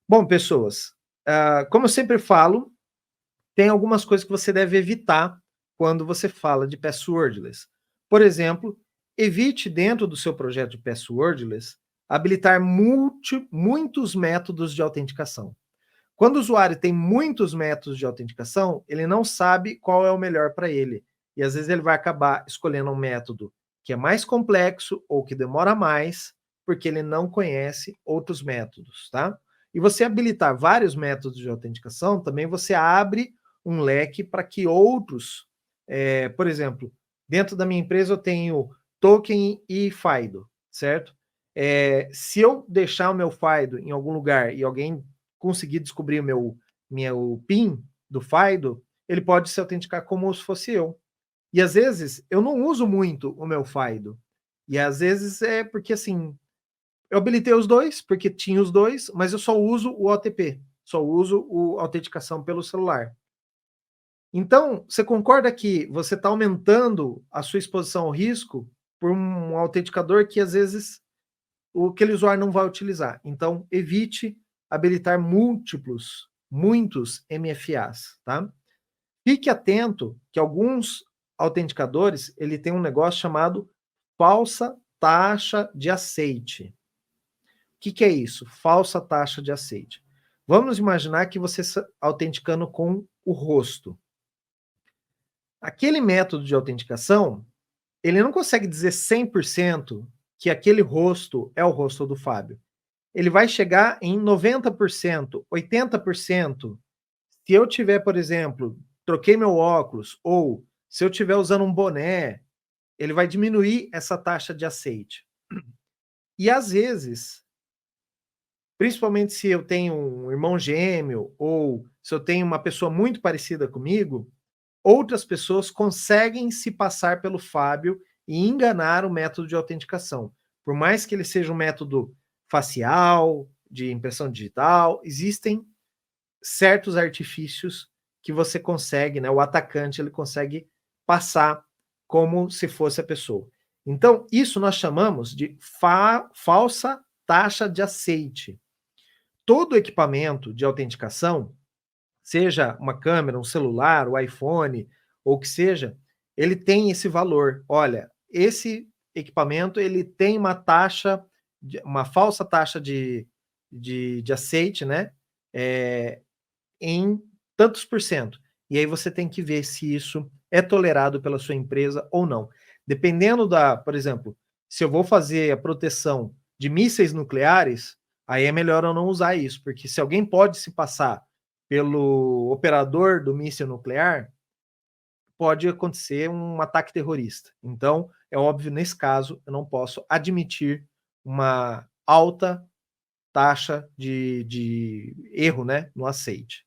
Bom, pessoas, como eu sempre falo, tem algumas coisas que você deve evitar quando você fala de passwordless. Por exemplo, evite dentro do seu projeto de passwordless habilitar muitos métodos de autenticação. Quando o usuário tem muitos métodos de autenticação, ele não sabe qual é o melhor para ele. E às vezes ele vai acabar escolhendo um método que é mais complexo ou que demora mais, porque ele não conhece outros métodos, tá? E você habilitar vários métodos de autenticação, também você abre um leque para que outros, por exemplo, dentro da minha empresa eu tenho token e FIDO, certo? Se eu deixar o meu FIDO em algum lugar e alguém conseguir descobrir o meu PIN do FIDO, ele pode se autenticar como se fosse eu. E às vezes eu não uso muito o meu FIDO. E às vezes é porque assim, eu habilitei os dois, porque tinha os dois, mas eu só uso o OTP, só uso a autenticação pelo celular. Então, você concorda que você está aumentando a sua exposição ao risco por um autenticador que às vezes aquele usuário não vai utilizar. Então, evite habilitar muitos MFAs, tá? Fique atento que alguns autenticadores, ele tem um negócio chamado falsa taxa de aceite. O que é isso? Falsa taxa de aceite. Vamos imaginar que você está autenticando com o rosto. Aquele método de autenticação, ele não consegue dizer 100% que aquele rosto é o rosto do Fábio. Ele vai chegar em 90%, 80%. Se eu tiver, por exemplo, troquei meu óculos, ou se eu estiver usando um boné, ele vai diminuir essa taxa de aceite. E às vezes, principalmente se eu tenho um irmão gêmeo, ou se eu tenho uma pessoa muito parecida comigo, outras pessoas conseguem se passar pelo Fábio e enganar o método de autenticação. Por mais que ele seja um método facial, de impressão digital, existem certos artifícios que você consegue, né? O atacante ele consegue passar como se fosse a pessoa. Então, isso nós chamamos de falsa taxa de aceite. Todo equipamento de autenticação, seja uma câmera, um celular, o iPhone, ou o que seja, ele tem esse valor. Olha, esse equipamento ele tem uma taxa, uma falsa taxa de aceite, né? Em tantos por cento. E aí você tem que ver se isso é tolerado pela sua empresa ou não. Dependendo por exemplo, se eu vou fazer a proteção de mísseis nucleares, aí é melhor eu não usar isso, porque se alguém pode se passar pelo operador do míssil nuclear, pode acontecer um ataque terrorista. Então, é óbvio, nesse caso, eu não posso admitir uma alta taxa de erro, né, no aceite.